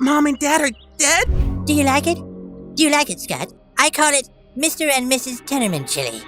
Mom and Dad are dead? Do you like it? Do you like it, Scott? I call it Mr. and Mrs. Tenorman chili.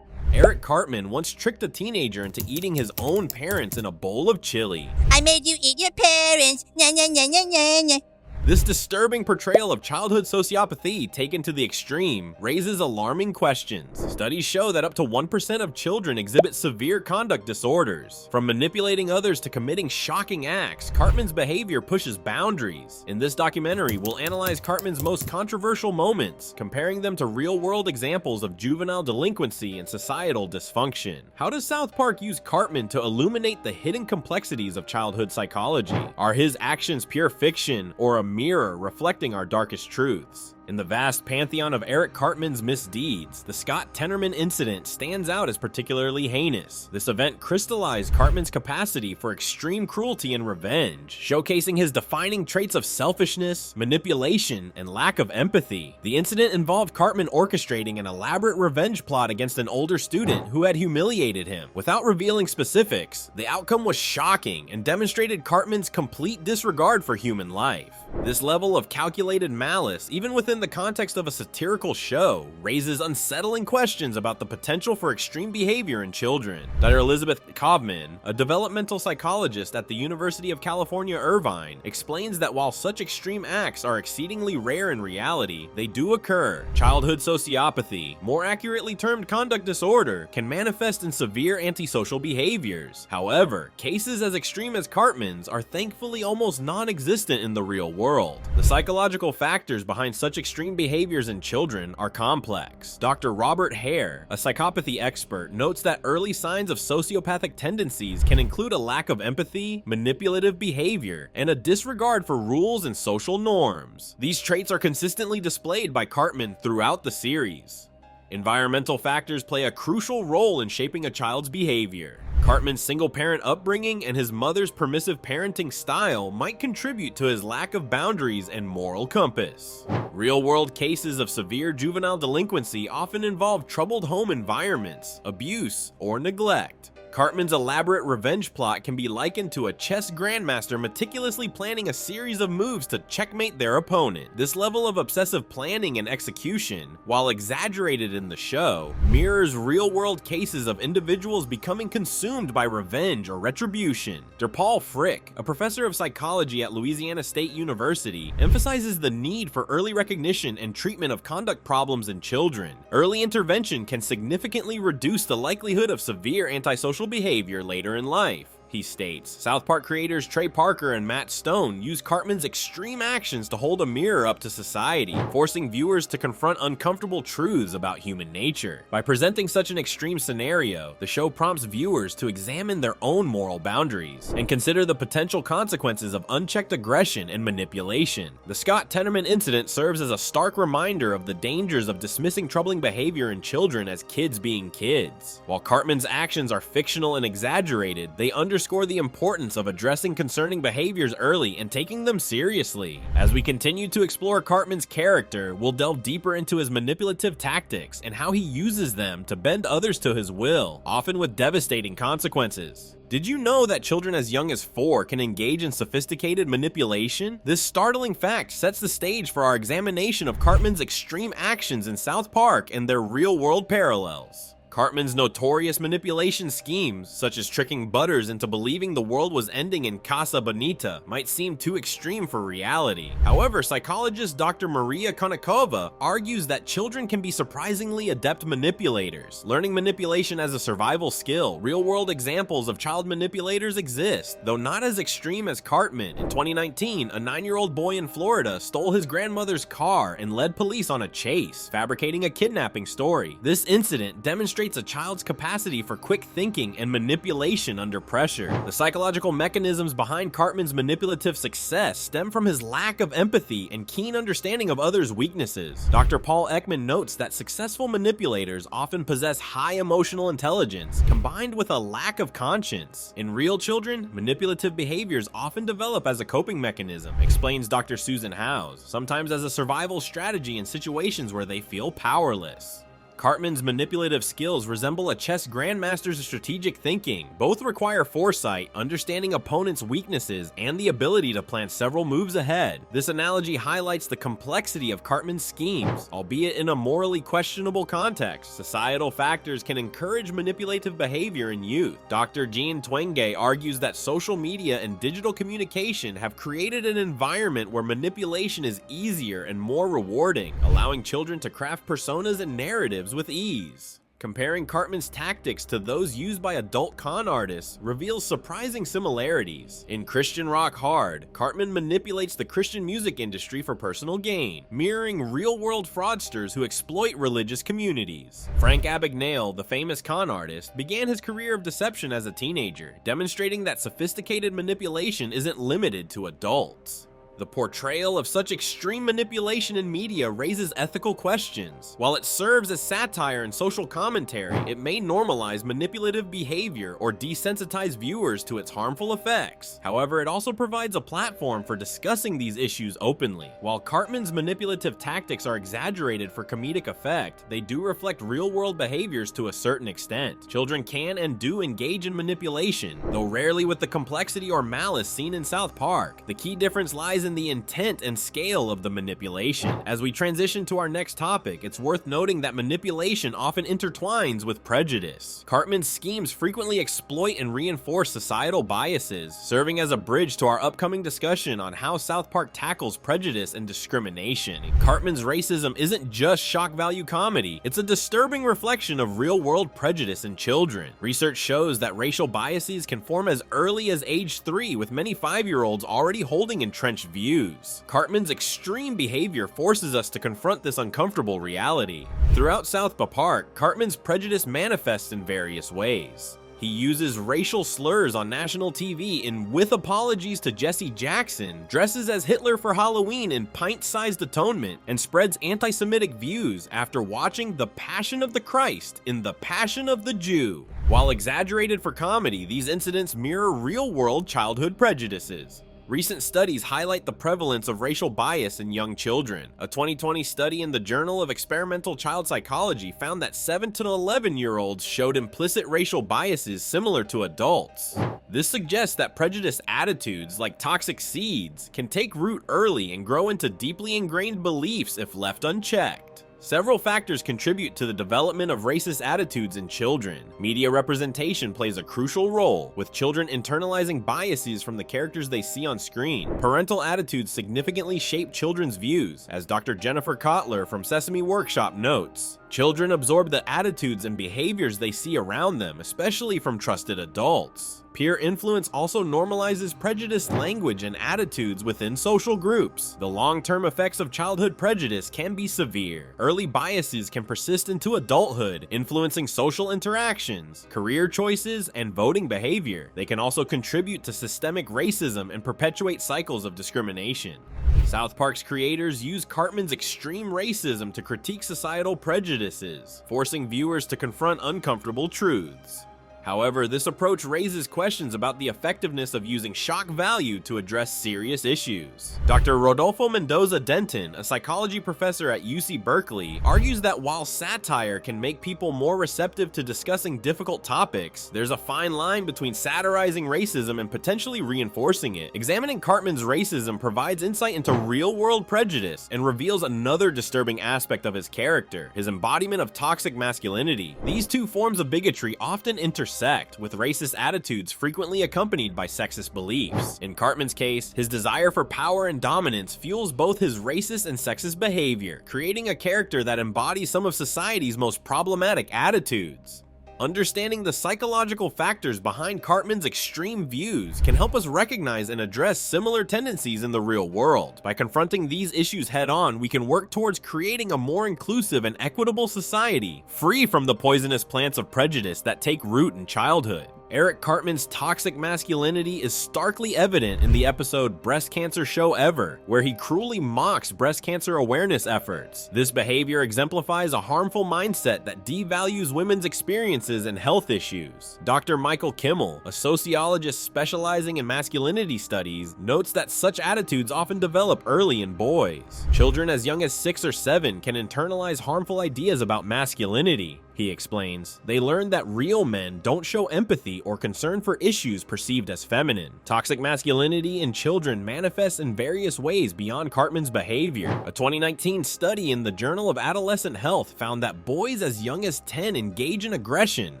Eric Cartman once tricked a teenager into eating his own parents in a bowl of chili. I made you eat your parents. Nya, nya, nya, nya, nya, nya. This disturbing portrayal of childhood sociopathy taken to the extreme raises alarming questions. Studies show that up to 1% of children exhibit severe conduct disorders. From manipulating others to committing shocking acts, Cartman's behavior pushes boundaries. In this documentary, we'll analyze Cartman's most controversial moments, comparing them to real-world examples of juvenile delinquency and societal dysfunction. How does South Park use Cartman to illuminate the hidden complexities of childhood psychology? Are his actions pure fiction or a mirror reflecting our darkest truths? In the vast pantheon of Eric Cartman's misdeeds, the Scott Tenorman incident stands out as particularly heinous. This event crystallized Cartman's capacity for extreme cruelty and revenge, showcasing his defining traits of selfishness, manipulation, and lack of empathy. The incident involved Cartman orchestrating an elaborate revenge plot against an older student who had humiliated him. Without revealing specifics, the outcome was shocking and demonstrated Cartman's complete disregard for human life. This level of calculated malice, even within the context of a satirical show, raises unsettling questions about the potential for extreme behavior in children. Dr. Elizabeth Kaufman, a developmental psychologist at the University of California, Irvine, explains that while such extreme acts are exceedingly rare in reality, they do occur. Childhood sociopathy, more accurately termed conduct disorder, can manifest in severe antisocial behaviors. However, cases as extreme as Cartman's are thankfully almost non-existent in the real world. The psychological factors behind such extreme behaviors in children are complex. Dr. Robert Hare, a psychopathy expert, notes that early signs of sociopathic tendencies can include a lack of empathy, manipulative behavior, and a disregard for rules and social norms. These traits are consistently displayed by Cartman throughout the series. Environmental factors play a crucial role in shaping a child's behavior. Cartman's single-parent upbringing and his mother's permissive parenting style might contribute to his lack of boundaries and moral compass. Real-world cases of severe juvenile delinquency often involve troubled home environments, abuse, or neglect. Cartman's elaborate revenge plot can be likened to a chess grandmaster meticulously planning a series of moves to checkmate their opponent. This level of obsessive planning and execution, while exaggerated in the show, mirrors real-world cases of individuals becoming consumed by revenge or retribution. Paul Frick, a professor of psychology at Louisiana State University, emphasizes the need for early recognition and treatment of conduct problems in children. Early intervention can significantly reduce the likelihood of severe antisocial behavior later in life. He states, South Park creators Trey Parker and Matt Stone use Cartman's extreme actions to hold a mirror up to society, forcing viewers to confront uncomfortable truths about human nature. By presenting such an extreme scenario, the show prompts viewers to examine their own moral boundaries and consider the potential consequences of unchecked aggression and manipulation. The Scott Tenorman incident serves as a stark reminder of the dangers of dismissing troubling behavior in children as kids being kids. While Cartman's actions are fictional and exaggerated, they underscore the importance of addressing concerning behaviors early and taking them seriously. As we continue to explore Cartman's character, we'll delve deeper into his manipulative tactics and how he uses them to bend others to his will, often with devastating consequences. Did you know that children as young as 4 can engage in sophisticated manipulation? This startling fact sets the stage for our examination of Cartman's extreme actions in South Park and their real-world parallels. Cartman's notorious manipulation schemes, such as tricking Butters into believing the world was ending in Casa Bonita, might seem too extreme for reality. However, psychologist Dr. Maria Konnikova argues that children can be surprisingly adept manipulators. Learning manipulation as a survival skill, real-world examples of child manipulators exist, though not as extreme as Cartman. In 2019, a 9-year-old boy in Florida stole his grandmother's car and led police on a chase, fabricating a kidnapping story. This incident demonstrates a child's capacity for quick thinking and manipulation under pressure. The psychological mechanisms behind Cartman's manipulative success stem from his lack of empathy and keen understanding of others' weaknesses. Dr. Paul Ekman notes that successful manipulators often possess high emotional intelligence combined with a lack of conscience. In real children, manipulative behaviors often develop as a coping mechanism, explains Dr. Susan Howes, sometimes as a survival strategy in situations where they feel powerless. Cartman's manipulative skills resemble a chess grandmaster's strategic thinking. Both require foresight, understanding opponents' weaknesses, and the ability to plan several moves ahead. This analogy highlights the complexity of Cartman's schemes. Albeit in a morally questionable context, societal factors can encourage manipulative behavior in youth. Dr. Jean Twenge argues that social media and digital communication have created an environment where manipulation is easier and more rewarding, allowing children to craft personas and narratives with ease. Comparing Cartman's tactics to those used by adult con artists reveals surprising similarities. In Christian Rock Hard, Cartman manipulates the Christian music industry for personal gain, mirroring real-world fraudsters who exploit religious communities. Frank Abagnale, the famous con artist, began his career of deception as a teenager, demonstrating that sophisticated manipulation isn't limited to adults. The portrayal of such extreme manipulation in media raises ethical questions. While it serves as satire and social commentary, it may normalize manipulative behavior or desensitize viewers to its harmful effects. However, it also provides a platform for discussing these issues openly. While Cartman's manipulative tactics are exaggerated for comedic effect, they do reflect real-world behaviors to a certain extent. Children can and do engage in manipulation, though rarely with the complexity or malice seen in South Park. The key difference lies in the intent and scale of the manipulation. As we transition to our next topic, it's worth noting that manipulation often intertwines with prejudice. Cartman's schemes frequently exploit and reinforce societal biases, serving as a bridge to our upcoming discussion on how South Park tackles prejudice and discrimination. Cartman's racism isn't just shock value comedy, it's a disturbing reflection of real-world prejudice in children. Research shows that racial biases can form as early as age 3, with many 5-year-olds already holding entrenched views. Cartman's extreme behavior forces us to confront this uncomfortable reality. Throughout South Park, Cartman's prejudice manifests in various ways. He uses racial slurs on national TV in With Apologies to Jesse Jackson, dresses as Hitler for Halloween in Pint-Sized Atonement, and spreads anti-Semitic views after watching The Passion of the Christ in The Passion of the Jew. While exaggerated for comedy, these incidents mirror real-world childhood prejudices. Recent studies highlight the prevalence of racial bias in young children. A 2020 study in the Journal of Experimental Child Psychology found that 7 to 11-year-olds showed implicit racial biases similar to adults. This suggests that prejudiced attitudes, like toxic seeds, can take root early and grow into deeply ingrained beliefs if left unchecked. Several factors contribute to the development of racist attitudes in children. Media representation plays a crucial role, with children internalizing biases from the characters they see on screen. Parental attitudes significantly shape children's views, as Dr. Jennifer Kotler from Sesame Workshop notes. Children absorb the attitudes and behaviors they see around them, especially from trusted adults. Peer influence also normalizes prejudiced language and attitudes within social groups. The long-term effects of childhood prejudice can be severe. Early biases can persist into adulthood, influencing social interactions, career choices, and voting behavior. They can also contribute to systemic racism and perpetuate cycles of discrimination. South Park's creators use Cartman's extreme racism to critique societal prejudices, forcing viewers to confront uncomfortable truths. However, this approach raises questions about the effectiveness of using shock value to address serious issues. Dr. Rodolfo Mendoza Denton, a psychology professor at UC Berkeley, argues that while satire can make people more receptive to discussing difficult topics, there's a fine line between satirizing racism and potentially reinforcing it. Examining Cartman's racism provides insight into real-world prejudice and reveals another disturbing aspect of his character, his embodiment of toxic masculinity. These two forms of bigotry often intersect, with racist attitudes frequently accompanied by sexist beliefs. In Cartman's case, his desire for power and dominance fuels both his racist and sexist behavior, creating a character that embodies some of society's most problematic attitudes. Understanding the psychological factors behind Cartman's extreme views can help us recognize and address similar tendencies in the real world. By confronting these issues head-on, we can work towards creating a more inclusive and equitable society, free from the poisonous plants of prejudice that take root in childhood. Eric Cartman's toxic masculinity is starkly evident in the episode Breast Cancer Show Ever, where he cruelly mocks breast cancer awareness efforts. This behavior exemplifies a harmful mindset that devalues women's experiences and health issues. Dr. Michael Kimmel, a sociologist specializing in masculinity studies, notes that such attitudes often develop early in boys. Children as young as 6 or 7 can internalize harmful ideas about masculinity. He explains, they learn that real men don't show empathy or concern for issues perceived as feminine. Toxic masculinity in children manifests in various ways beyond Cartman's behavior. A 2019 study in the Journal of Adolescent Health found that boys as young as 10 engage in aggression,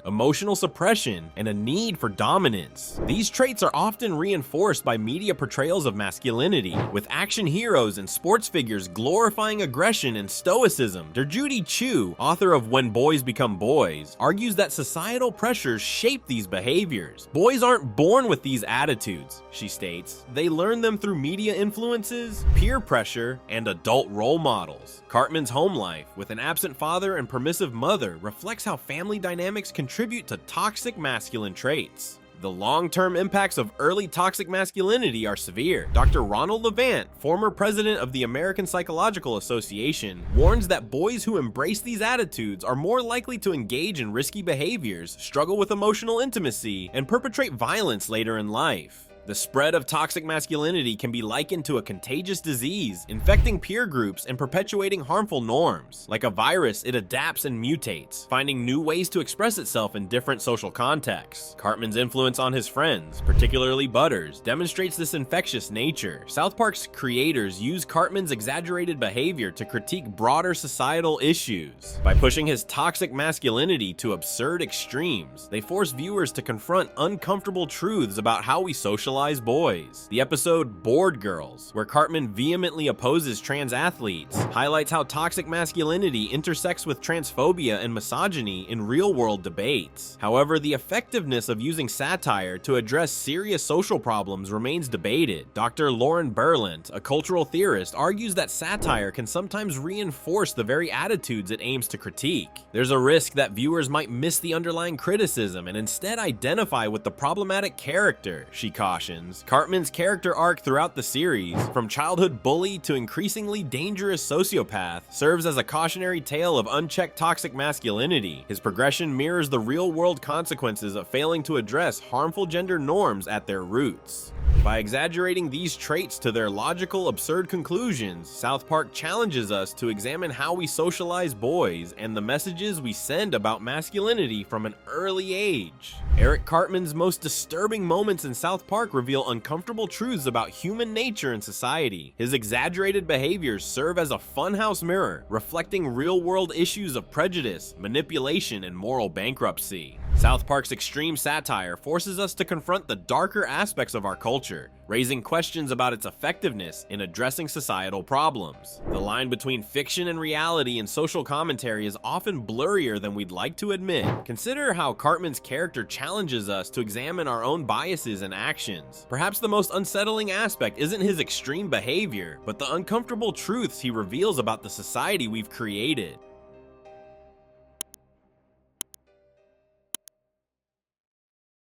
emotional suppression, and a need for dominance. These traits are often reinforced by media portrayals of masculinity, with action heroes and sports figures glorifying aggression and stoicism. Judy Chu, author of When Boys Become Boys, argues that societal pressures shape these behaviors. Boys aren't born with these attitudes, she states. They learn them through media influences, peer pressure, and adult role models. Cartman's home life, with an absent father and permissive mother, reflects how family dynamics contribute to toxic masculine traits. The long-term impacts of early toxic masculinity are severe. Dr. Ronald Levant, former president of the American Psychological Association, warns that boys who embrace these attitudes are more likely to engage in risky behaviors, struggle with emotional intimacy, and perpetrate violence later in life. The spread of toxic masculinity can be likened to a contagious disease, infecting peer groups and perpetuating harmful norms. Like a virus, it adapts and mutates, finding new ways to express itself in different social contexts. Cartman's influence on his friends, particularly Butters, demonstrates this infectious nature. South Park's creators use Cartman's exaggerated behavior to critique broader societal issues. By pushing his toxic masculinity to absurd extremes, they force viewers to confront uncomfortable truths about how we socialize boys. The episode Bored Girls, where Cartman vehemently opposes trans athletes, highlights how toxic masculinity intersects with transphobia and misogyny in real-world debates. However, the effectiveness of using satire to address serious social problems remains debated. Dr. Lauren Berlant, a cultural theorist, argues that satire can sometimes reinforce the very attitudes it aims to critique. There's a risk that viewers might miss the underlying criticism and instead identify with the problematic character, she cautions. Cartman's character arc throughout the series, from childhood bully to increasingly dangerous sociopath, serves as a cautionary tale of unchecked toxic masculinity. His progression mirrors the real-world consequences of failing to address harmful gender norms at their roots. By exaggerating these traits to their logical, absurd conclusions, South Park challenges us to examine how we socialize boys and the messages we send about masculinity from an early age. Eric Cartman's most disturbing moments in South Park reveal uncomfortable truths about human nature and society. His exaggerated behaviors serve as a funhouse mirror, reflecting real-world issues of prejudice, manipulation, and moral bankruptcy. South Park's extreme satire forces us to confront the darker aspects of our culture, raising questions about its effectiveness in addressing societal problems. The line between fiction and reality in social commentary is often blurrier than we'd like to admit. Consider how Cartman's character challenges us to examine our own biases and actions. Perhaps the most unsettling aspect isn't his extreme behavior, but the uncomfortable truths he reveals about the society we've created.